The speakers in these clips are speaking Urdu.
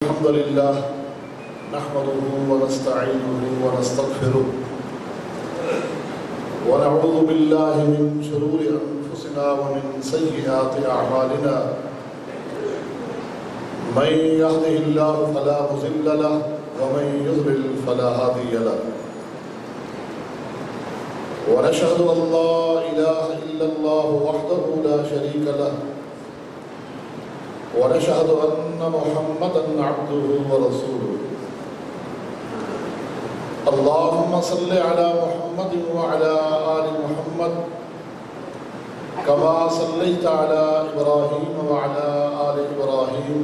الحمد لله نحمده ونستعينه ونستغفره ونعوذ بالله من شرور أنفسنا ومن سيئات أعمالنا من يهده الله فلا مضل له ومن يضلل فلا هادي له ونشهد أن لا إله إلا الله وحده لا شريك له ونشهد أن محمدًا عبده ورسوله اللهم صل على محمد وعلى آل محمد كما صليت على إبراهيم وعلى آل إبراهيم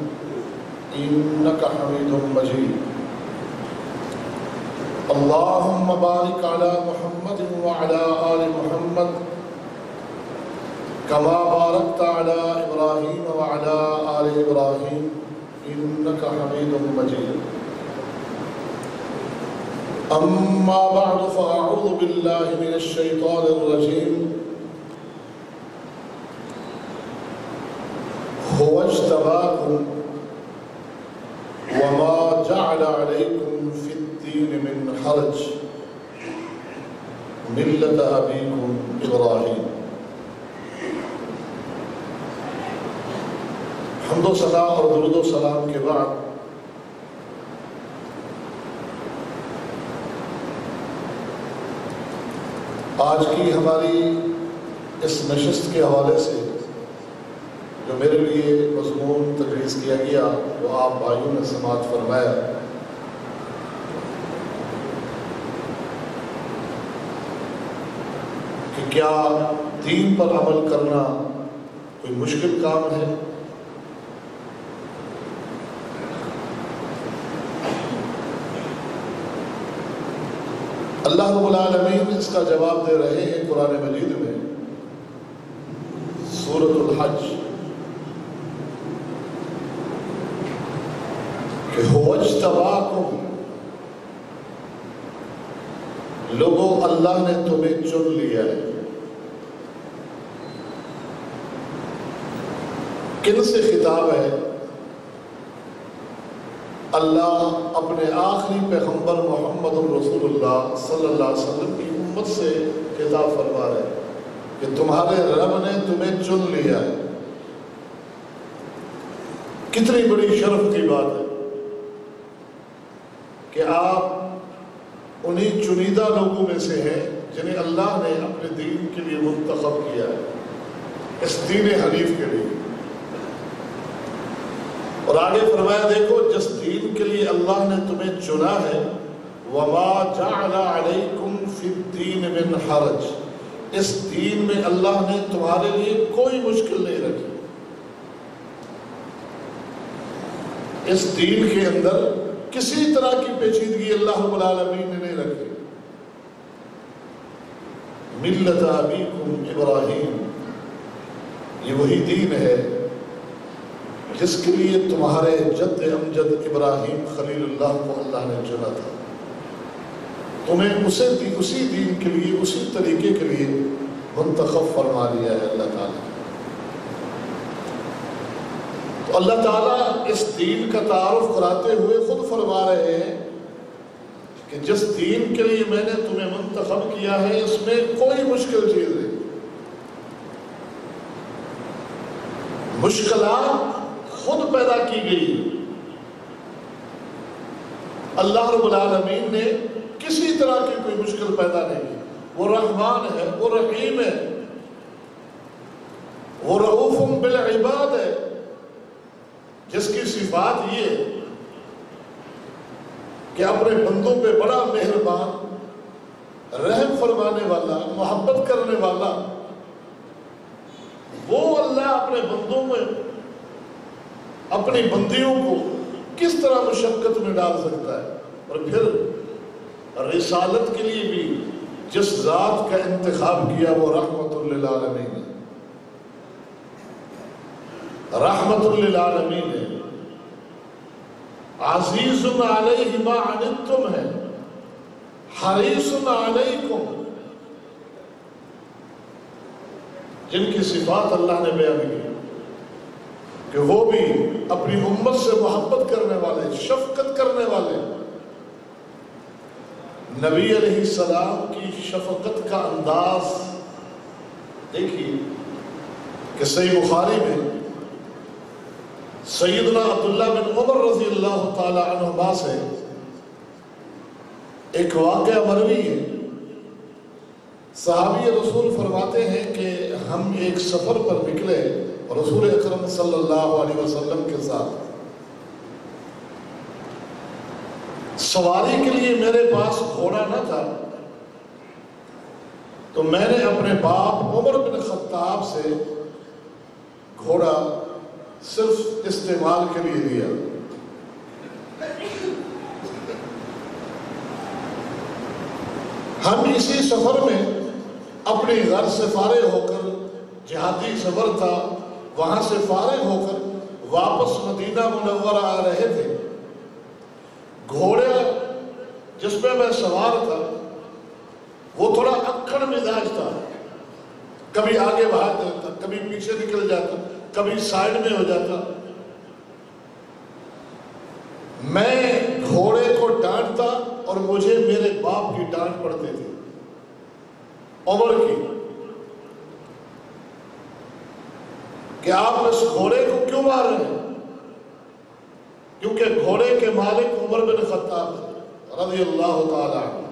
إنك حميد مجيد اللهم بارك على محمد وعلى آل محمد كما باركت على إبراهيم وعلى آل إبراهيم إنك حميد مجيد أما بعد فأعوذ بالله من الشيطان الرجيم هو اجتباكم وما جعل عليكم في الدين من حرج ملة أبيكم إبراهيم حمد و ثنا اور درود و سلام کے بعد آج کی ہماری اس نشست کے حوالے سے جو میرے لیے مضمون تجویز کیا گیا وہ آپ بھائیوں نے سماعت فرمایا کہ کیا دین پر عمل کرنا کوئی مشکل کام ہے؟ اللہ رب العالمین اس کا جواب دے رہے ہیں قرآن مجید میں سورۃ الحج کہ هو اجتباکم لوگوں اللہ نے تمہیں چن لیا ہے کن سے خطاب ہے؟ اللہ اپنے آخری پیغمبر محمد رسول اللہ صلی اللہ علیہ وسلم کی امت سے خطاب فرما رہے ہیں کہ تمہارے رب نے تمہیں چن لیا ہے۔ کتنی بڑی شرف کی بات ہے کہ آپ انہی چنیدہ لوگوں میں سے ہیں جنہیں اللہ نے اپنے دین کے لیے منتخب کیا ہے، اس دین حنیف کے لیے۔ اور آگے فرمایا دیکھو جس دین کے لیے اللہ نے تمہیں چنا ہے وَمَا جَعْلَ عَلَيْكُمْ فِي الدِّينِ مِنْ حَرَجٍ اس دین میں اللہ نے تمہارے لیے کوئی مشکل نہیں رکھی، اس دین کے اندر کسی طرح کی پیچیدگی اللہ رب العالمین نے نہیں رکھی۔ ملت ابیکم ابراہیم یہ وہی دین ہے جس کے لیے تمہارے جد امجد ابراہیم خلیل اللہ کو اللہ نے چنا تھا، تمہیں اسی دین کے لیے اسی طریقے کے لیے منتخب فرما لیا ہے اللہ تعالیٰ۔ تو اللہ تعالیٰ اس دین کا تعارف کراتے ہوئے خود فرما رہے ہیں کہ جس دین کے لیے میں نے تمہیں منتخب کیا ہے اس میں کوئی مشکل چیز نہیں، مشکلات خود پیدا کی گئی۔ اللہ رب العالمین نے کسی طرح کی کوئی مشکل پیدا نہیں کی۔ وہ رحمان ہے، وہ رحیم ہے، وہ رؤوف بالعباد ہے، جس کی صفات یہ کہ اپنے بندوں پہ بڑا مہربان، رحم فرمانے والا، محبت کرنے والا، وہ اللہ اپنے بندوں میں اپنی بندیوں کو کس طرح مشقت میں ڈال سکتا ہے؟ اور پھر رسالت کے لیے بھی جس ذات کا انتخاب کیا وہ رحمت للعالمین ہے، رحمت للعالمین ہے، عزیز علیہ ما عنتم ہے، حریص علیکم، جن کی صفات اللہ نے بیان کی کہ وہ بھی اپنی امت سے محبت کرنے والے، شفقت کرنے والے، نبی علیہ السلام کی شفقت کا انداز دیکھیے کہ صحیح بخاری میں سیدنا عبداللہ بن عمر رضی اللہ تعالی عنہما سے ایک واقعہ مروی ہے۔ صحابی رسول فرماتے ہیں کہ ہم ایک سفر پر نکلے رسول اکرم صلی اللہ علیہ وسلم کے ساتھ۔ سواری کے لیے میرے پاس گھوڑا نہ تھا، تو میں نے اپنے باپ عمر بن خطاب سے گھوڑا صرف استعمال کے لیے دیا۔ ہم اسی سفر میں اپنے گھر سے فارغ ہو کر، جہادی سفر تھا، وہاں سے فارغ ہو کر واپس مدینہ منورہ آ رہے تھے۔ گھوڑا جس پہ میں سوار تھا وہ تھوڑا اکڑ مزاج تھا، کبھی آگے بھاگ جاتا، کبھی پیچھے نکل جاتا، کبھی سائیڈ میں ہو جاتا۔ میں گھوڑے کو ڈانٹتا اور مجھے میرے باپ کی ڈانٹ پڑتی تھی، عمر کی، کہ آپ اس گھوڑے کو کیوں مار رہے ہیں؟ کیونکہ گھوڑے کے مالک عمر بن خطاب رضی اللہ تعالی عنہ۔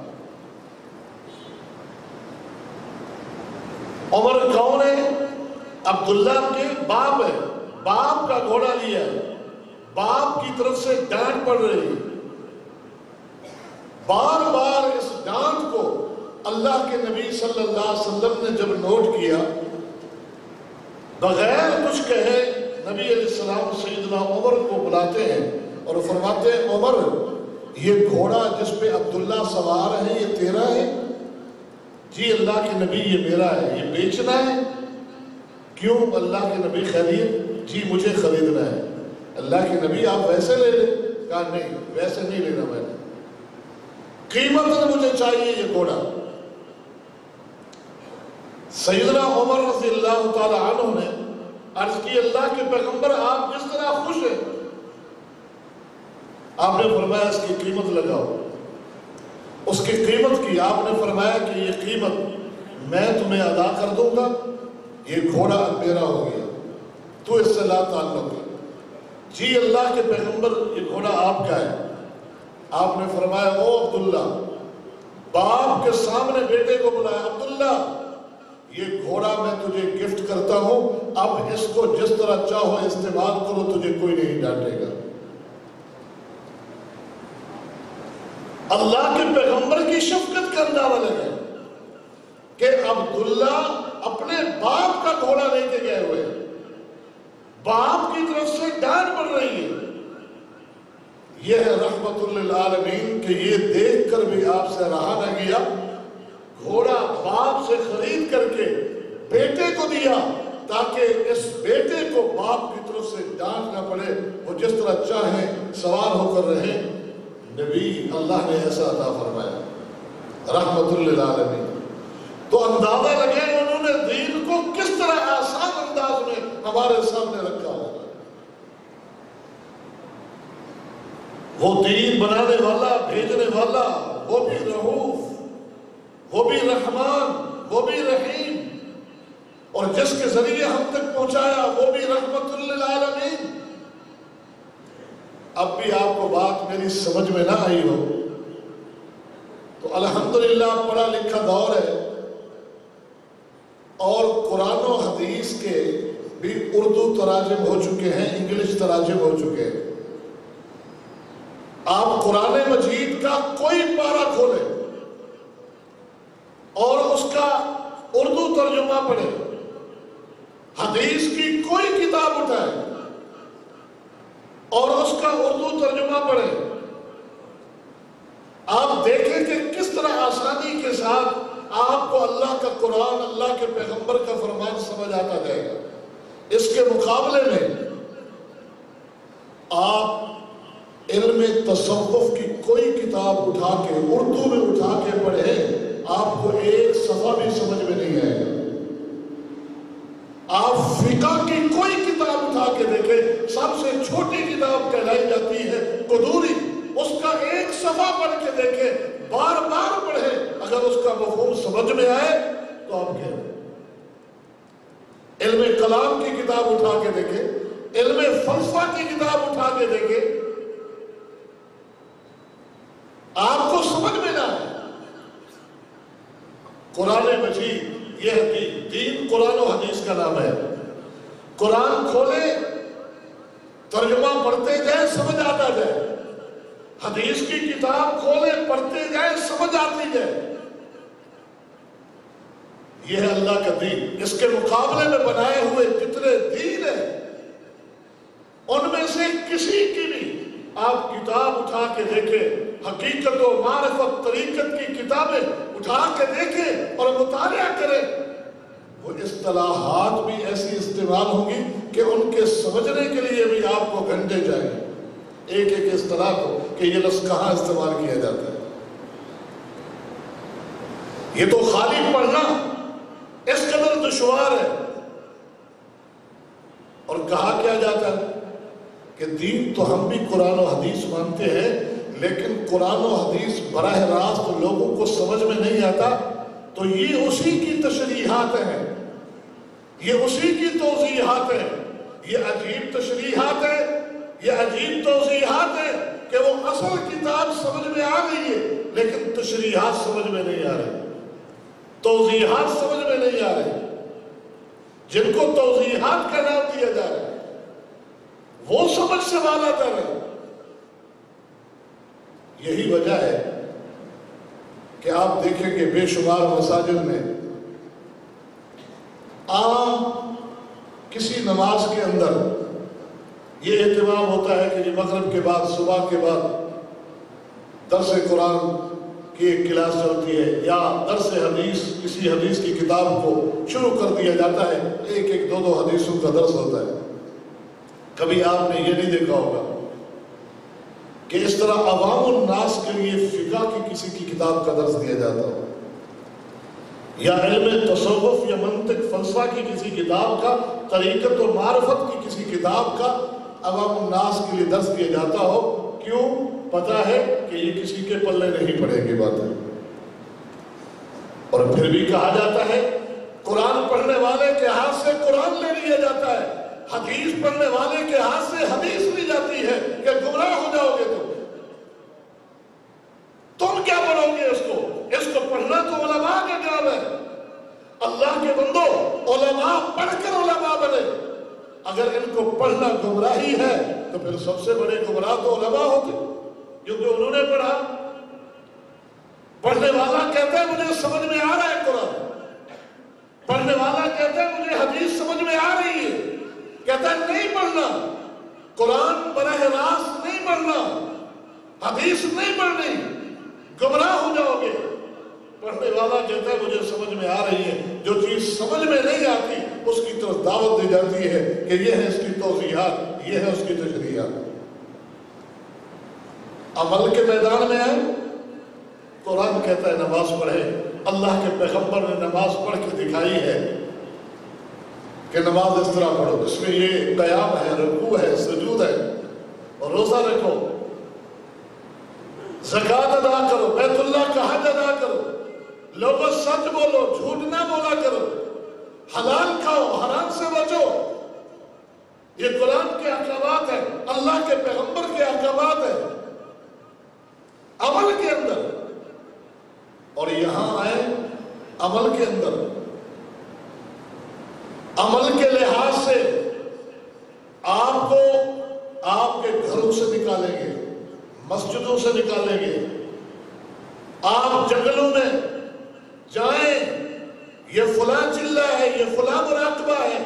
عمر کون ہے؟ عبداللہ کے باپ ہے، باپ کا گھوڑا لیا ہے، باپ کی طرف سے ڈانٹ پڑ رہی ہے۔ بار بار اس ڈانٹ کو اللہ کے نبی صلی اللہ علیہ وسلم نے جب نوٹ کیا، بغیر کچھ کہے نبی علیہ السلام سیدنا عمر کو بلاتے ہیں اور فرماتے ہیں عمر یہ گھوڑا جس پہ عبداللہ سوار ہے یہ تیرا ہے؟ جی اللہ کے نبی یہ میرا ہے، یہ بیچنا ہے؟ کیوں اللہ کے نبی؟ خرید؟ جی مجھے خریدنا ہے۔ اللہ کے نبی آپ ویسے لے لیں؟ کہا نہیں ویسے نہیں لینا، میں نے قیمت مجھے چاہیے یہ گھوڑا۔ سیدنا عمر رضی اللہ تعالی عنہ نے عرض کی اللہ کے پیغمبر آپ جس طرح خوش ہیں، آپ نے فرمایا اس کی قیمت لگاؤ۔ اس کی قیمت کی آپ نے فرمایا کہ یہ قیمت میں تمہیں ادا کر دوں گا، یہ گھوڑا میرا ہو گیا، تو اس سے لا تعلق ہے۔ جی اللہ کے پیغمبر یہ گھوڑا آپ کا ہے۔ آپ نے فرمایا او عبداللہ، باپ کے سامنے بیٹے کو بلایا، عبداللہ یہ گھوڑا میں تجھے گفٹ کرتا ہوں، اب اس کو جس طرح چاہو استعمال کرو، تجھے کوئی نہیں ڈانٹے گا۔ اللہ کے پیغمبر کی شفقت کا اندازہ لگے کہ عبداللہ اپنے باپ کا گھوڑا لے کے گئے ہوئے، باپ کی طرف سے ڈانٹ پڑ رہی ہے۔ یہ ہے رحمت للعالمین کہ یہ دیکھ کر بھی آپ سے رہا نہ گیا، گھوڑا باپ سے خرید کر کے بیٹے کو دیا تاکہ اس بیٹے کو باپ کی طرف سے ڈانٹ نہ پڑے، وہ جس طرح چاہیں سوار ہو کر رہے۔ نبی اللہ نے ایسا عطا فرمایا رحمت للعالمین۔ تو اندازہ لگے انہوں نے دین کو کس طرح آسان انداز میں ہمارے سامنے رکھا ہوگا۔ وہ دین بنانے والا، بھیجنے والا، وہ بھی رؤوف، وہ بھی رحمان، وہ بھی رحیم، اور جس کے ذریعے ہم تک پہنچایا وہ بھی رحمت للعالمین۔ اب بھی آپ کو بات میری سمجھ میں نہ آئی ہو تو الحمدللہ پڑھا لکھا دور ہے، اور قرآن و حدیث کے بھی اردو تراجم ہو چکے ہیں، انگلش تراجم ہو چکے ہیں۔ آپ قرآن مجید کا کوئی پارہ کھولیں اور اس کا اردو ترجمہ پڑھیں، حدیث کی کوئی کتاب اٹھائیں اور اس کا اردو ترجمہ پڑھیں، آپ دیکھیں کہ کس طرح آسانی کے ساتھ آپ کو اللہ کا قرآن، اللہ کے پیغمبر کا فرمان سمجھ آتا جائے گا۔ اس کے مقابلے میں آپ علم تصوف کی کوئی کتاب اٹھا کے اردو میں اٹھا کے پڑھیں، آپ کو ایک صفحہ بھی سمجھ میں نہیں آئے گا۔ آپ فقہ کی کوئی کتاب اٹھا کے دیکھیں، سب سے چھوٹی دفعہ پڑھ کے دیکھیں، بار بار پڑھیں، اگر اس کا مفہوم سمجھ میں آئے تو آپ کہہ رہے ہیں۔ علم کلام کی کتاب اٹھا کے دیکھیں، علم فلسفہ کی کتاب اٹھا کے دیکھیں، آپ کو سمجھ میں نہ آئے۔ قرآن مجید، یہ دین قرآن و حدیث کا نام ہے۔ قرآن کھولے، ترجمہ پڑھتے جائیں، سمجھ آتا جائے۔ حدیث کی کتاب کھولے، پڑھتے جائیں، سمجھ آتی جائے۔ یہ ہے اللہ کا دین۔ اس کے مقابلے میں بنائے ہوئے جتنے دین ہیں، ان میں سے کسی کی بھی آپ کتاب اٹھا کے دیکھیں، حقیقت و معرفت طریقت کی کتابیں اٹھا کے دیکھیں اور مطالعہ کریں، وہ اصطلاحات بھی ایسی استعمال ہوں گی کہ ان کے سمجھنے کے لیے بھی آپ کو گھنٹے جائیں گے، ایک ایک اصطلاح کو کہ یہ لفظ کہاں استعمال کیا جاتا ہے۔ یہ تو خالی پڑھنا اس قدر دشوار ہے۔ اور کہا کیا جاتا ہے کہ دین تو ہم بھی قرآن و حدیث مانتے ہیں، لیکن قرآن و حدیث براہ راست لوگوں کو سمجھ میں نہیں آتا، تو یہ اسی کی تشریحات ہیں، یہ اسی کی توضیحات ہیں۔ یہ عجیب تشریحات ہیں، یہ عجیب توضیحات ہیں کہ وہ اصل کتاب سمجھ میں آ گئی ہے، لیکن تشریحات سمجھ میں نہیں آ رہی، توضیحات سمجھ میں نہیں آ رہی۔ جن کو توضیحات کا نام دیا جا رہا ہے وہ سمجھ سے بالا کر رہے ہیں۔ یہی وجہ ہے کہ آپ دیکھیں کہ بے شمار مساجد میں عام کسی نماز کے اندر یہ اہتمام ہوتا ہے کہ مغرب کے بعد، صبح کے بعد درس قرآن کی ایک کلاس چلتی ہے، یا درس حدیث، کسی حدیث کی کتاب کو شروع کر دیا جاتا ہے، ایک ایک دو دو حدیثوں کا درس ہوتا ہے۔ کبھی آپ نے یہ نہیں دیکھا ہوگا کہ اس طرح عوام الناس کے لیے فقہ کی کسی کی کتاب کا درس دیا جاتا ہو، یا علم تصوف یا منطق فلسفہ کی کسی کتاب کا، طریقت و معرفت کی کسی کتاب کا عوام الناس کے لیے درس دیا جاتا ہو۔ کیوں؟ پتا ہے کہ یہ کسی کے پلے نہیں پڑے گی باتیں۔ اور پھر بھی کہا جاتا ہے قرآن پڑھنے والے کے ہاتھ سے قرآن لے لیا جاتا ہے، حدیث پڑھنے والے کے ہاتھ سے حدیث لی جاتی ہے کہ گمراہ ہو جاؤ گے تم کیا پڑھو گے اس کو پڑھنا تو علماء کا کام ہے۔ اللہ کے بندو، علماء پڑھ کر علماء بنے۔ اگر ان کو پڑھنا گمراہی ہے تو پھر سب سے بڑے گمراہ تو علماء ہوتے، کیونکہ انہوں نے پڑھا۔ پڑھنے والا کہتا ہے مجھے سمجھ میں آ رہا ہے قرآن، پڑھنے والا کہتا ہے مجھے حدیث سمجھ میں آ رہی ہے، کہتا ہے نہیں پڑھنا، قرآن براہ راست نہیں پڑھنا، حدیث نہیں پڑھنی، گمراہ ہو جاؤ گے۔ پڑھنے والا کہتا ہے مجھے سمجھ میں آ رہی ہے، جو چیز سمجھ میں نہیں آتی اس کی طرف دعوت دی جاتی ہے کہ یہ ہے اس کی توضیحات، یہ ہے اس کی تشریحات۔ عمل کے میدان میں آئے، قرآن کہتا ہے نماز پڑھے، اللہ کے پیغمبر نے نماز پڑھ کے دکھائی ہے کہ نماز اس طرح پڑھو، اس میں یہ قیام ہے، رکوع ہے، سجود ہے، اور روزہ رکھو، زکوٰۃ ادا کرو، بیت اللہ کا حج ادا کرو، لوگوں سچ بولو، جھوٹ نہ بولا کرو، حلال کھاؤ، حرام سے بچو۔ یہ قرآن کے احکامات ہیں، اللہ کے پیغمبر کے احکامات ہیں عمل کے اندر۔ اور یہاں آئے عمل کے اندر، عمل کے لحاظ سے آپ کو آپ کے گھروں سے نکالیں گے، مسجدوں سے نکالیں گے، آپ جنگلوں میں جائیں، یہ فلاں چلہ ہے، یہ فلاں مراقبہ ہے،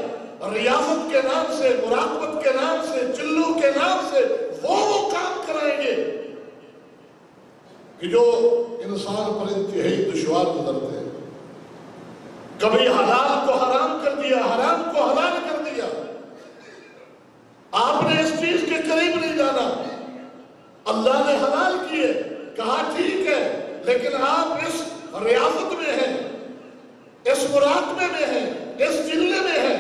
ریاضت کے نام سے، مراقبت کے نام سے، چلو کے نام سے وہ کام کرائیں گے کہ جو انسان پر انتہائی دشوار گزرتے ہیں۔ کبھی حلال کو حرام کر دیا، حرام کو حلال کر دیا، آپ نے اس چیز کے قریب نہیں جانا، اللہ نے حلال کیے، کہا ٹھیک ہے، لیکن آپ اس ریاضت میں ہیں، اس مراقبے میں ہیں، اس چلے میں ہیں،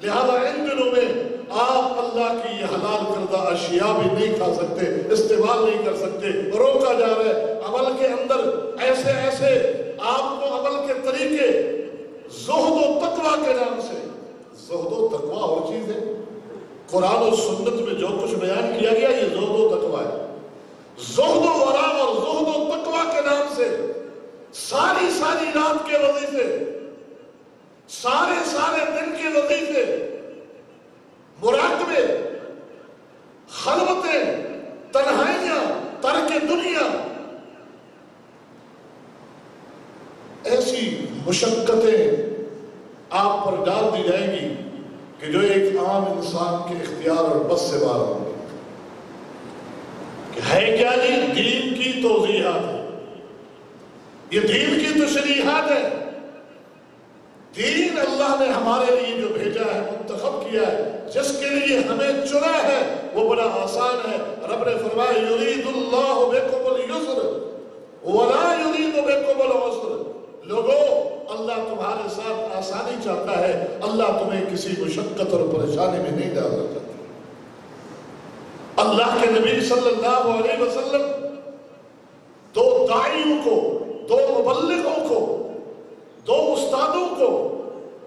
لہذا ان دنوں میں آپ اللہ کی یہ حلال کردہ اشیاء بھی نہیں کھا سکتے، استعمال نہیں کر سکتے، روکا جا رہا ہے۔ عمل کے اندر ایسے ایسے آپ کو عمل کے طریقے، زہد و تقویٰ کے نام سے، زہد و تقویٰ اور چیز ہے، قرآن و سنت میں جو کچھ بیان کیا گیا یہ زہد و تقویٰ ہے۔ زہد و ورع اور زہد و تقویٰ کے نام سے ساری رات کے وظیفے، سارے دن کے وظیفے، مراقبے، خلوتیں، تنہائیاں، ترک دنیا، ایسی مشقتیں آپ پر ڈال دی جائیں گی کہ جو ایک عام انسان کے اختیار اور بس سے باہر ہوں گے۔ کہ ہے کیا جی؟ دین کی توضیحات ہے، یہ دین کی تشریحات ہے۔ دین اللہ نے ہمارے لیے جو بھیجا ہے، منتخب کیا ہے، جس کے لیے ہمیں چنا ہے، وہ بڑا آسان ہے۔ رب نے فرمایا یرید اللہ بکم اليسر ولا یرید بکم العسر۔ لوگو، اللہ تمہارے ساتھ آسانی چاہتا ہے، اللہ تمہیں کسی مشقت اور پریشانی میں نہیں ڈالنا چاہتا۔ اللہ کے نبی صلی اللہ علیہ وسلم دو داعیوں کو، دو مبلغوں کو، دو استادوں کو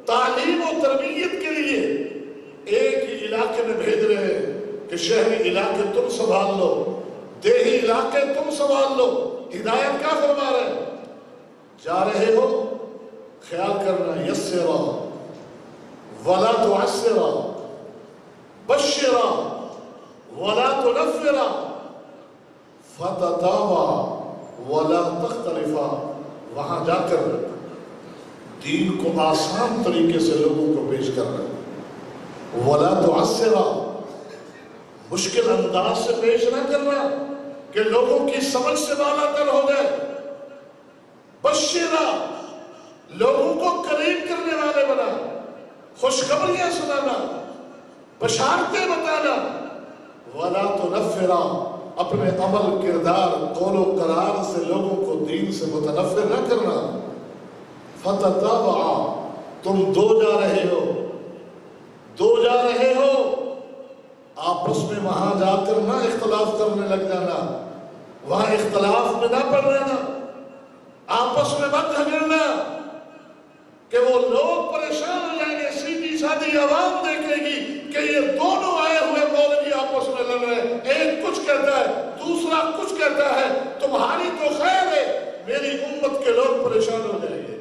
تعلیم و تربیت کے لیے ایک ہی علاقے میں بھیج رہے ہیں کہ شہری علاقے تم سنبھال لو، دیہی علاقے تم سنبھال لو۔ ہدایت کیا فرما رہے ہیں؟ جا رہے ہو، خیال کرنا، یسرا ولا تعسرا، بشرا ولا تنفرا، فتتابا ولا تختلفا۔ وہاں جا کر دین کو آسان طریقے سے لوگوں کو پیش کرنا، ولا تعسرا، مشکل انداز سے پیش نہ کرنا کہ لوگوں کی سمجھ سے بالا تر ہو جائے۔ بشرا، لوگوں کو قریب کرنے والے بنا، خوشخبریاں سنانا، بشارتیں بتانا۔ ولا تنفرا، اپنے عمل، کردار، قول و قرار سے لوگوں کو دین سے متنفر نہ کرنا۔ فتتابعا، تم دو جا رہے ہو، آپس میں وہاں جا کر نہ اختلاف کرنے لگ جانا، وہاں اختلاف میں نہ پڑ رہنا، آپس میں مت جھگڑنا کہ وہ لوگ پریشان ہو جائیں گے، سیدھی سادھی عوام دیکھے گی کہ یہ دونوں آئے ہوئے مولوی آپس میں لڑ رہے ہیں، ایک کچھ کہتا ہے، دوسرا کچھ کہتا ہے، تمہاری تو خیر ہے، میری امت کے لوگ پریشان ہو جائیں گے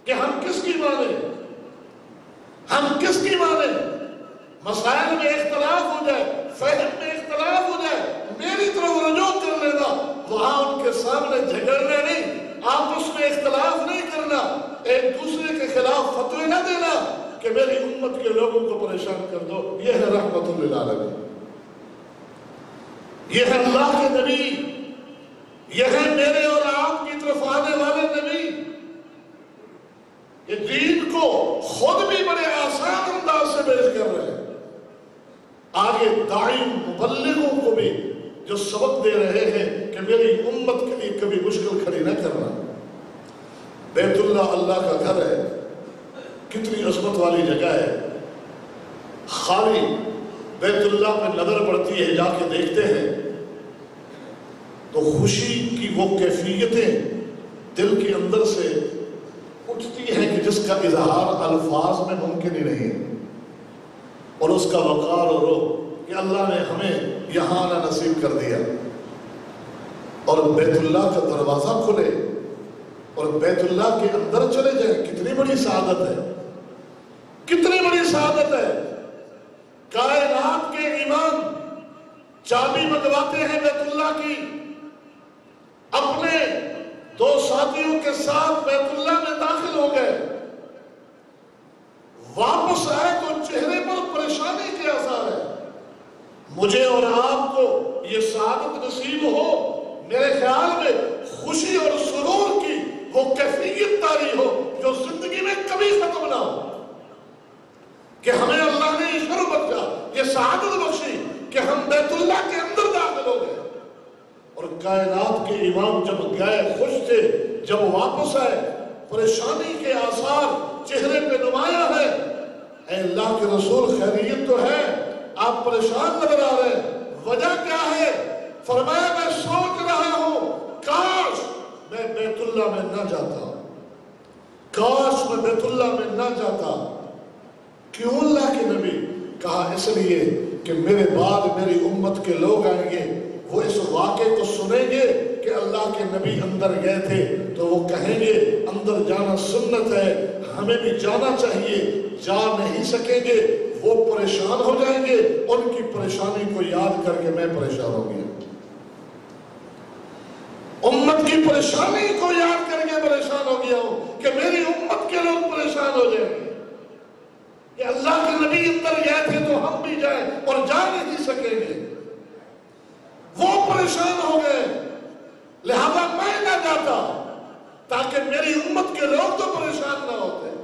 کہ ہم کس کی مانیں، مسائل میں اختلاف ہو جائے، فہم میں اختلاف ہو جائے، میری طرف رجوع کر لینا، وہاں ان کے سامنے جھگڑنا نہیں، آپس میں اختلاف نہیں کرنا، ایک دوسرے کے خلاف فتوے نہ دینا کہ میری امت کے لوگوں کو پریشان کر دو۔ یہ ہے رحمت للعالمین، یہ ہے اللہ کے نبی، یہ ہے میرے اور آپ کی طرف آنے والے نبی۔ یہ دین کو خود بھی بڑے آسان انداز سے پیش کر رہے ہیں، آگے داعی مبلغوں کو بھی جو سبق دے رہے ہیں کہ میری امت کے لیے کبھی مشکل کھڑی نہ کرنا۔ بیت اللہ اللہ کا گھر ہے، کتنی عظمت والی جگہ ہے، خالی بیت اللہ پہ نظر پڑتی ہے، جا کے دیکھتے ہیں تو خوشی کی وہ کیفیتیں دل کے اندر سے اٹھتی ہیں کہ جس کا اظہار الفاظ میں ممکن ہی نہیں، اور اس کا وقار اور روح کہ اللہ نے ہمیں یہاں آنا نصیب کر دیا، اور بیت اللہ کا دروازہ کھلے اور بیت اللہ کے اندر چلے جائیں، کتنی بڑی سعادت ہے، کتنی بڑی سعادت ہے۔ کائنات کے امام چابی منگواتے ہیں بیت اللہ کی، اپنے دو ساتھیوں کے ساتھ بیت اللہ میں داخل ہو گئے، واپس آئے تو چہرے پر پریشانی کے آثار ہے۔ مجھے اور آپ کو یہ سعادت نصیب ہو، میرے خیال میں خوشی اور سرور کی وہ کیفیت طاری ہو جو زندگی میں کبھی ختم نہ ہو، کہ ہمیں اللہ نے یہ شرف بخشا، یہ سعادت بخشی کہ ہم بیت اللہ کے اندر داخل ہو گئے، اور کائنات کے امام جب گئے خوش تھے، جب واپس آئے پریشانی کے آثار چہرے پہ نمایاں ہے۔ اے اللہ کے رسول خیریت تو ہے، آپ پریشان نظر آ رہے ہیں، وجہ کیا ہے؟ فرمایا میں سوچ رہا ہوں کاش میں بیت اللہ میں نہ جاتا، کاش میں بیت اللہ میں نہ جاتا۔ کیوں اللہ کے نبی؟ کہا اس لیے کہ میرے بعد میری امت کے لوگ آئیں گے، وہ اس واقعے کو سنیں گے کہ اللہ کے نبی اندر گئے تھے، تو وہ کہیں گے اندر جانا سنت ہے، ہمیں بھی جانا چاہیے، جا نہیں سکیں گے، وہ پریشان ہو جائیں گے، ان کی پریشانی کو یاد کر کے میں پریشان ہو گیا، امت کی پریشانی کو یاد کر کے پریشان ہو گیا ہوں کہ میری امت کے لوگ پریشان ہو جائیں گے کہ اللہ کے نبی اندر گئے تھے تو ہم بھی جائیں اور جا نہیں سکیں گے، وہ پریشان ہو گئے، لہذا میں نہ جاتا تاکہ میری امت کے لوگ تو پریشان نہ ہوتے۔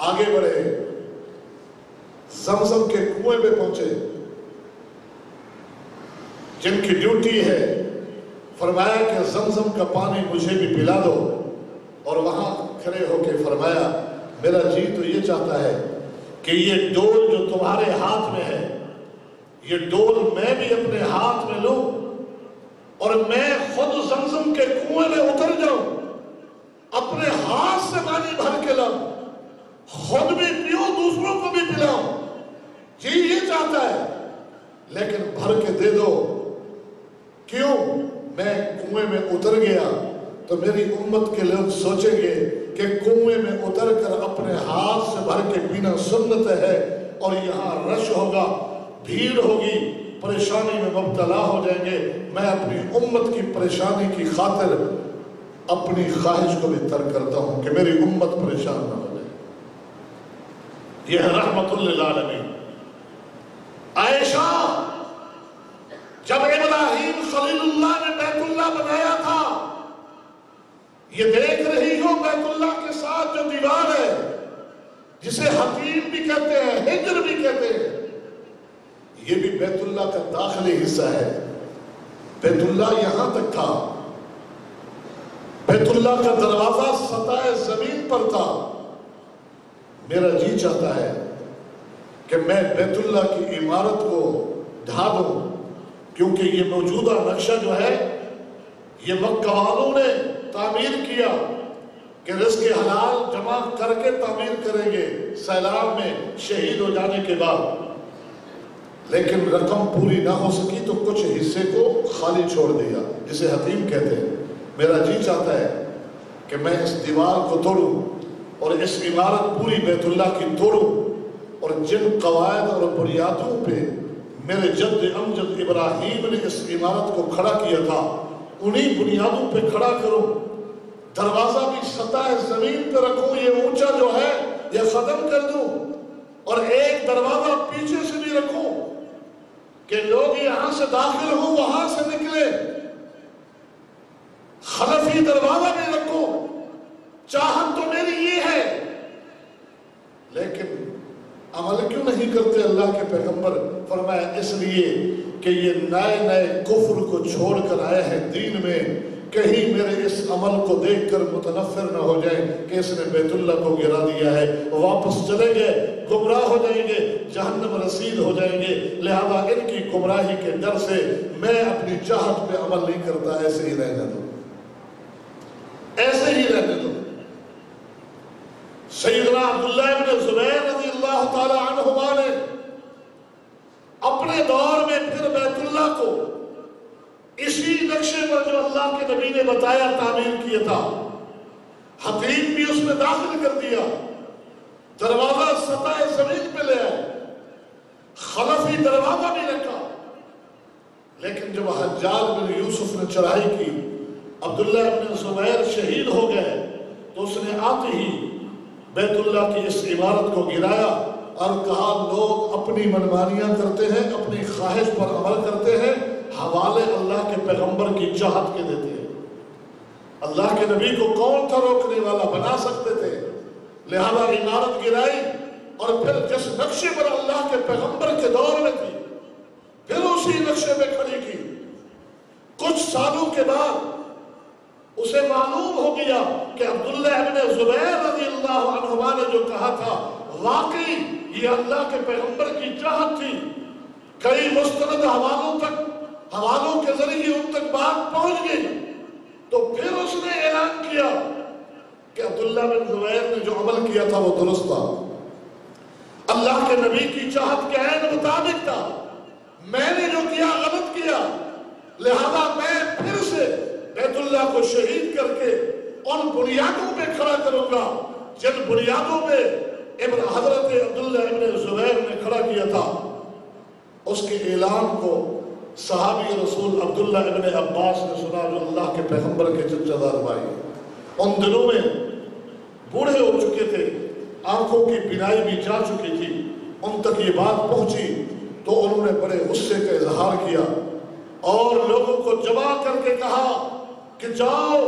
آگے بڑھے، زمزم کے کنویں پہ پہنچے، جن کی ڈیوٹی ہے، فرمایا کہ زمزم کا پانی مجھے بھی پلا دو، اور وہاں کھڑے ہو کے فرمایا میرا جی تو یہ چاہتا ہے کہ یہ ڈول جو تمہارے ہاتھ میں ہے، یہ ڈول میں بھی اپنے ہاتھ میں لوں اور میں خود زمزم کے کنویں میں اتر جاؤں، اپنے ہاتھ سے پانی بھر کے لاؤں، خود بھی پیوں دوسروں کو بھی پلاؤں، جی یہ چاہتا ہے، لیکن بھر کے دے دو۔ کیوں؟ میں کنویں میں اتر گیا تو میری امت کے لوگ سوچیں گے کہ کنویں میں اتر کر اپنے ہاتھ سے بھر کے پینا سنت ہے، اور یہاں رش ہوگا، بھیڑ ہوگی، پریشانی میں مبتلا ہو جائیں گے، میں اپنی امت کی پریشانی کی خاطر اپنی خواہش کو بھی ترک کرتا ہوں کہ میری امت پریشان نہ ہو جائے۔ یہ ہے رحمت للعالمین۔ عائشہ جب ابراہیم خلیل اللہ نے بیت اللہ بنایا تھا، یہ دیکھ رہی ہو بیت اللہ کے ساتھ جو دیوار ہے، جسے حتیم بھی کہتے ہیں، ہجر بھی کہتے ہیں، یہ بھی بیت اللہ کا داخلی حصہ ہے۔ بیت اللہ یہاں تک تھا، بیت اللہ کا دروازہ سطح زمین پر تھا۔ میرا جی چاہتا ہے کہ میں بیت اللہ کی عمارت کو ڈھا دوں، کیونکہ یہ موجودہ نقشہ جو ہے یہ مکہ والوں نے تعمیر کیا کہ رزق حلال جمع کر کے تعمیر کریں گے سیلاب میں شہید ہو جانے کے بعد، لیکن رقم پوری نہ ہو سکی تو کچھ حصے کو خالی چھوڑ دیا، جسے حتیم کہتے ہیں۔ میرا جی چاہتا ہے کہ میں اس دیوار کو توڑوں اور اس عمارت پوری بیت اللہ کی توڑوں، اور جن قواعد اور بنیادوں پہ میرے جد امجد ابراہیم نے اس عمارت کو کھڑا کیا تھا، انہی بنیادوں پہ کھڑا کروں، دروازہ بھی سطح زمین پہ رکھوں، یہ اونچا جو ہے یہ ختم کر دوں، اور ایک دروازہ پیچھے سے بھی رکھوں کہ لوگ یہاں سے داخل ہوں وہاں سے نکلے، خلفی دروازہ بھی رکھوں، چاہت تو میری یہ ہے، لیکن عمل کیوں نہیں کرتے اللہ کے پیغمبر؟ فرمایا اس لیے کہ یہ نئے نئے کفر کو چھوڑ کر آئے ہیں دین میں، کہیں میرے اس عمل کو دیکھ کر متنفر نہ ہو جائیں کہ اس نے بیت اللہ کو گرا دیا ہے، واپس چلیں گے، گمراہ ہو جائیں گے، جہنم رسید ہو جائیں گے، لہذا ان کی گمراہی کے ڈر سے میں اپنی چاہت پہ عمل نہیں کرتا، ایسے ہی رہنے دو، ایسے ہی رہنے دو۔ سیدنا عبداللہ ابن زبیر رضی اللہ تعالی عنہما نے اپنے دور میں پھر بیت اللہ کو اسی نقشے پر جو اللہ کے نبی نے بتایا تعمیر کیا تھا، حتیم بھی اس میں داخل کر دیا، دروازہ سطح زمین پہ لے آئے، خلفی دروازہ بھی رکھا، لیکن جب حجاج بن یوسف نے چڑھائی کی، عبداللہ ابن زبیر شہید ہو گئے، تو اس نے آتے ہی بیت اللہ کی اس عمارت کو گرایا اور کہا لوگ اپنی منمانیاں کرتے ہیں، اپنی خواہش پر عمل کرتے ہیں، حوالے اللہ کے پیغمبر کی چاہت کے دیتے ہیں۔ اللہ کے نبی کو کون تھا روکنے والا؟ بنا سکتے تھے، لہذا عمارت گرائی، اور پھر جس نقشے پر اللہ کے پیغمبر کے دور میں تھی پھر اسی نقشے میں کھڑی کی۔ کچھ سالوں کے بعد اسے معلوم ہو گیا کہ عبداللہ ابن زبیر رضی اللہ عنہما نے جو کہا تھا واقعی یہ اللہ کے پیغمبر کی چاہت تھی. کئی مستند حوالوں کے ذریعے ان تک بات پہنچ گئی. تو پھر اس نے اعلان کیا کہ عبداللہ بن زبیر نے جو عمل کیا تھا وہ درست تھا، اللہ کے نبی کی چاہت کے عین مطابق تھا. میں نے جو کیا غلط کیا، لہذا میں پھر سے بیت اللہ کو شہید کر کے ان بنیادوں پہ کھڑا کروں گا جن بنیادوں پہ حضرت عبداللہ ابن زبیر نے کھڑا کیا تھا. اس کے اعلان کو صحابی رسول عبداللہ ابن عباس نے سنا جو اللہ کے پیغمبر کے چچا دار بھائی. ان دنوں میں بوڑھے ہو چکے تھے، آنکھوں کی بینائی بھی جا چکی تھی. ان تک یہ بات پہنچی تو انہوں نے بڑے غصے کا اظہار کیا اور لوگوں کو جمع کر کے کہا کہ جاؤ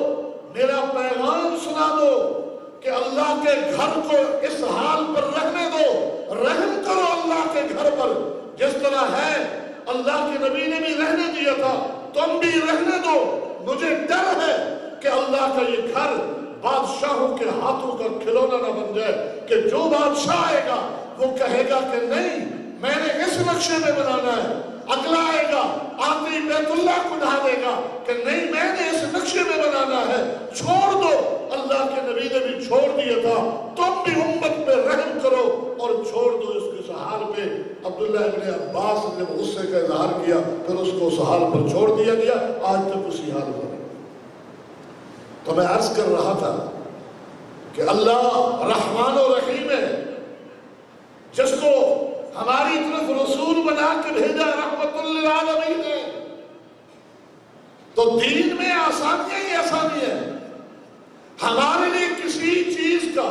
میرا پیغام سنا دو کہ اللہ کے گھر کو اس حال پر رہنے دو، رحم کرو اللہ کے گھر پر جس طرح ہے. اللہ کے نبی نے بھی رہنے دیا تھا، تم بھی رہنے دو. مجھے ڈر ہے کہ اللہ کا یہ گھر بادشاہوں کے ہاتھوں کا کھلونا نہ بن جائے کہ جو بادشاہ آئے گا وہ کہے گا کہ نہیں میں نے اس نقشے میں بنانا ہے، اگلا آئے گا آخری بیت اللہ کو ڈھا دے گا کہ نہیں میں نے اس نقشے میں بنانا ہے، چھوڑ دو. اللہ کے نبی نے بھی چھوڑ دیا تھا، تم بھی امت پہ رحم کرو اور چھوڑ دو اس کے حال پہ. عبداللہ ابن عباس نے غصے کا اظہار کیا، پھر اس کو اس حال پر چھوڑ دیا گیا، آج تک اسی حال پر. تو میں عرض کر رہا تھا کہ اللہ رحمان و رحیم ہے، جس کو ہماری طرف رسول بنا کے بھیجا رحمت للعالمین ہے. تو دین میں آسانیاں ہی آسانی ہے. ہمارے لیے کسی چیز کا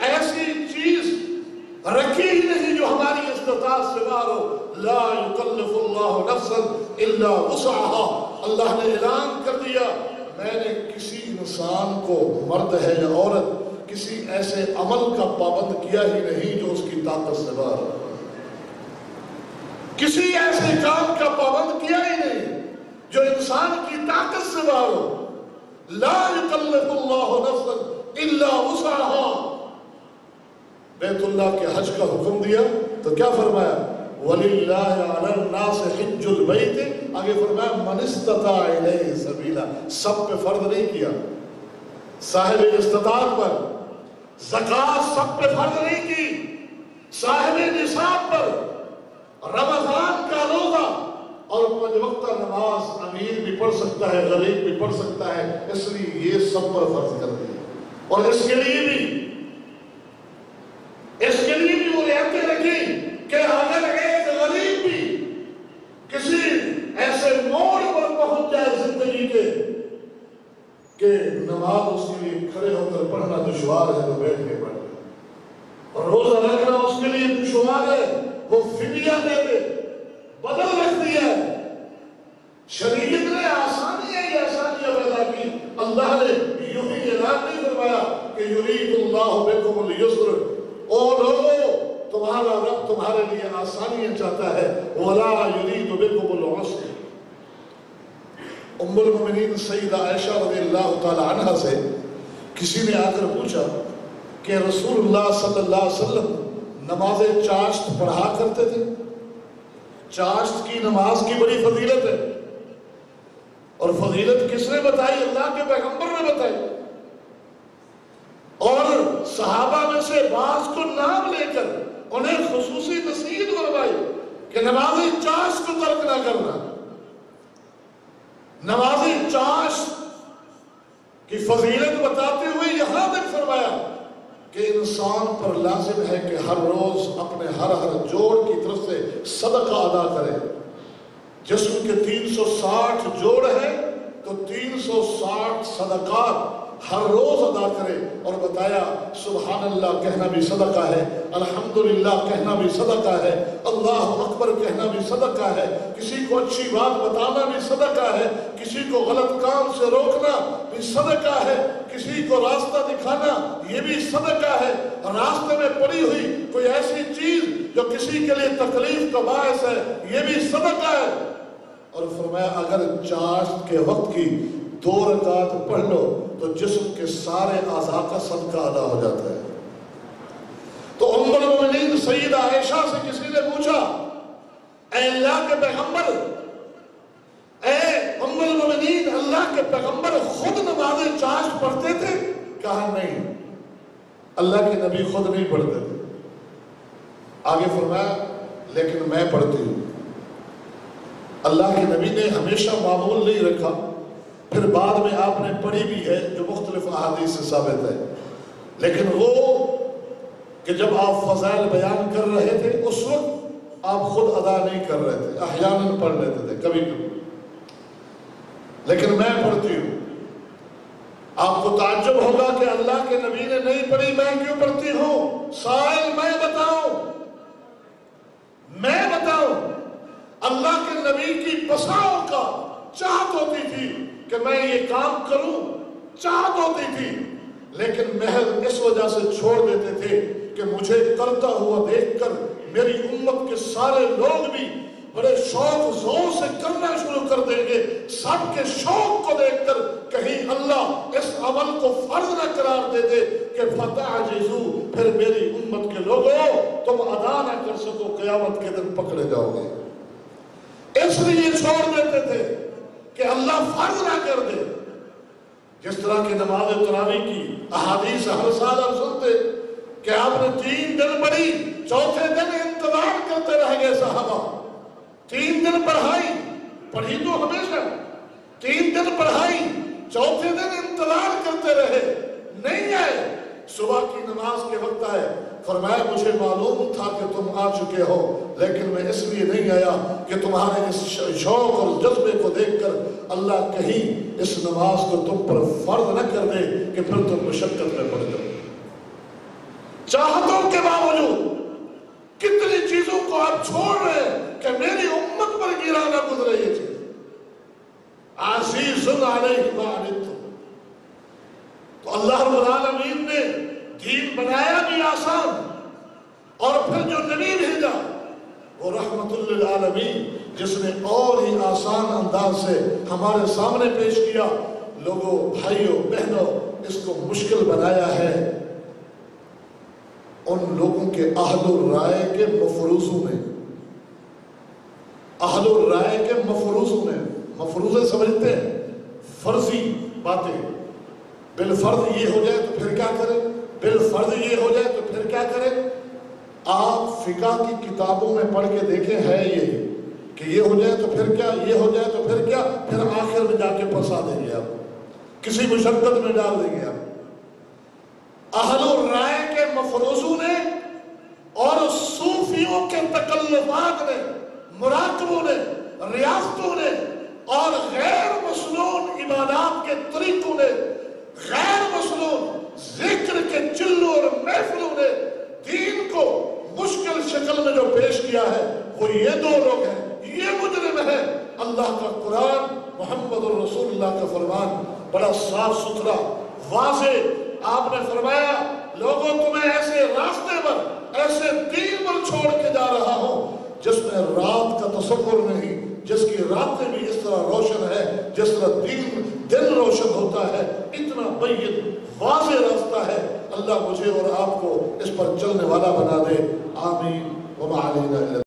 ایسی چیز رکھی ہی نہیں جو ہماری استطاعت سے باہر ہو. لا یکلف اللہ نفسا الا وسعها. اللہ نے اعلان کر دیا میں نے کسی انسان کو، مرد ہے یا عورت، کسی ایسے عمل کا پابند کیا ہی نہیں جو اس کی طاقت سے باہر ہو. کسی ایسے کام کا پابند کیا ہی نہیں جو انسان کی طاقت سے باہر ہو. لا یکلف اللہ نفسا الا وسعها. بیت اللہ کے حج کا حکم دیا تو کیا فرمایا؟ وَلِلَّهِ عَلَى النَّاسِ حِجُّ الْبَيْتِ. آگے فرمایا مَنِ اسْتَطَاعَ إِلَيْهِ سَبِيلًا. سب پہ فرض نہیں کیا، صاحب استطاعت پر. زکوٰۃ سب پہ فرض نہیں کی، صاحب نصاب پر. رمضان کا روزہ اور 5 وقتہ نماز امیر بھی پڑھ سکتا ہے، غریب بھی پڑھ سکتا ہے، اس لیے یہ سب پر فرض کر دیا. اور اس کے لیے بھی وہ رعایتیں رکھی کہ اگر ایک غریب بھی کسی ایسے موڑ پر پہنچ جائے زندگی کے کہ نماز اس کے لیے کھڑے ہو کر پڑھنا دشوار ہے تو بیٹھ کے پڑھنا، اور روزہ رکھنا اس کے لیے دشوار ہے، وہ فدیہ دے دے، بدل رکھ دیا ہے. شریعت نے آسانیاں ہی آسانیاں پیدا کی. اللہ نے یوں ہی اعلان نہیں فرمایا کہ یرید اللہ بکم اليسر، او لوگو تمہارا رب تمہارے لیے آسانیاں چاہتا ہے، ولا یرید بکم العسر. ام المؤمنین سیدہ عائشہ رضی اللہ تعالی عنہ سے کسی نے آ کر پوچھا کہ رسول اللہ صلی اللہ علیہ وسلم نماز چاشت پڑھا کرتے تھے؟ چاشت کی نماز کی بڑی فضیلت ہے، اور فضیلت کس نے بتائی؟ اللہ کے پیغمبر نے بتائی. اور صحابہ میں سے بعض کو نام لے کر انہیں خصوصی نصیحت فرمائی کہ نماز چاشت کو ترک نہ کرنا. نماز چاشت کی فضیلت بتاتے ہوئے یہاں تک فرمایا کہ انسان پر لازم ہے کہ ہر روز اپنے ہر جوڑ کی طرف سے صدقہ ادا کرے. جسم کے 360 جوڑ ہے تو 360 صدقات ہر روز ادا کرے. اور بتایا سبحان اللہ کہنا بھی صدقہ ہے، الحمدللہ کہنا بھی صدقہ ہے، اللہ اکبر کہنا بھی صدقہ ہے، کسی کو اچھی بات بتانا بھی صدقہ ہے، کسی کو غلط کام سے روکنا بھی صدقہ ہے، کسی کو راستہ دکھانا یہ بھی صدقہ ہے. راستے میں پڑی ہوئی کوئی ایسی چیز جو کسی کے لیے تکلیف کا باعث ہے یہ بھی صدقہ ہے. اور فرمایا اگر چاشت کے وقت کی 2 رکعت پڑھ لو تو جسم کے سارے اعضاء کا صدقہ ادا ہو جاتا ہے۔ تو ام المؤمنین سیدہ عائشہ سے کسی نے پوچھا، اے اللہ کے پیغمبر، اے ام المؤمنین، اللہ کے پیغمبر خود نماز چاشت پڑھتے تھے؟ کہا نہیں، اللہ کے نبی خود نہیں پڑھتے تھے۔ آگے فرمایا لیکن میں پڑھتی ہوں۔ اللہ کے نبی نے ہمیشہ معمول نہیں رکھا، پھر بعد میں آپ نے پڑھی بھی ہے جو مختلف احادیث سے ثابت ہے، لیکن وہ کہ جب آپ فضائل بیان کر رہے تھے اس وقت آپ خود ادا نہیں کر رہے تھے، احیاناً پڑھ لیتے تھے کبھی کبھی، لیکن میں پڑھتی ہوں۔ آپ کو تعجب ہوگا کہ اللہ کے نبی نے نہیں پڑھی، میں کیوں پڑھتی ہوں؟ سائل میں بتاؤں، اللہ کے نبی کی بساؤں کا چاہت ہوتی تھی کہ میں یہ کام کروں، چاہت ہوتی تھی، لیکن محض اس وجہ سے چھوڑ دیتے تھے کہ مجھے کرتا ہوا دیکھ کر میری امت کے سارے لوگ بھی بڑے شوق زور سے کرنا شروع کر دیں گے، سب کے شوق کو دیکھ کر کہیں اللہ اس عمل کو فرض نہ قرار دے دے کہ فتعجزو، پھر میری امت کے لوگوں تم ادا نہ کر سکو، قیامت کے دن پکڑے جاؤ گے۔ اس لیے چھوڑ دیتے تھے کہ اللہ فرض نہ کر دے۔ جس طرح کی نماز تراویح کی احادیث ہر سال آپ سنتے کہ آپ نے 3 دن پڑھی، چوتھے دن انتظار کرتے رہ گئے صحابہ، 3 دن پڑھی تو ہمیشہ، 3 دن پڑھائی، چوتھے دن انتظار کرتے رہے، نہیں آئے۔ صبح کی نماز کے وقت آئے، فرمایا مجھے معلوم تھا کہ تم آ چکے ہو، لیکن میں اس لیے نہیں آیا کہ تمہارے اس شوق اور جذبے کو دیکھ کر اللہ کہیں اس نماز کو تم پر فرض نہ کر دے کہ پھر تم مشقت میں پڑ جاؤ۔ چاہتوں کے باوجود کتنی چیزوں کو آپ چھوڑ رہے ہیں کہ میری امت پر گرا نہ گزرے یہ چیز۔ عزیز علیہ ما عنتم، تو اللہ رب العالمین نے دین بنایا بھی آسان، اور پھر جو نبی بھیجا وہ رحمت للعالمین، جس نے اور ہی آسان انداز سے ہمارے سامنے پیش کیا۔ لوگوں، بھائیوں، بہنوں، اس کو مشکل بنایا ہے ان لوگوں کے اہل الرائے کے مفروضوں نے، اہل الرائے کے مفروضوں نے۔ مفروضے سمجھتے ہیں فرضی باتیں، بالفرض یہ ہو جائے تو پھر کیا کریں، بالفرض یہ ہو جائے تو پھر کیا کریں۔ آپ فقہ کی کتابوں میں پڑھ کے دیکھیں ہے یہ کہ یہ ہو جائے تو پھر کیا، یہ ہو جائے تو پھر کیا، پھر آخر میں جا کے پھنسا دیں گے آپ، کسی مشقت میں ڈال دیں گے آپ۔ اہل الرائے کے مفروضوں نے اور صوفیوں کے تکلفات نے، مراقبوں نے، ریاستوں نے اور غیر مسنون عبادات کے طریقوں نے، غیر مسنون ذکر کے چلوں اور محفلوں نے دین کو مشکل شکل میں جو پیش کیا ہے، وہ یہ 2 لوگ ہیں، یہ مجرم ہے۔ اللہ کا قرآن، محمد الرسول اللہ کا فرمان بڑا صاف ستھرا واضح، آپ نے فرمایا لوگوں تمہیں ایسے راستے پر، ایسے دین پر چھوڑ کے جا رہا ہوں جس میں رات کا تصور نہیں، جس کی راتیں بھی اس طرح روشن ہے جس طرح دن روشن ہوتا ہے، اتنا بین واضح راستہ ہے۔ اللہ مجھے اور آپ کو اس پر چلنے والا بنا دے، آمین۔ وما علینا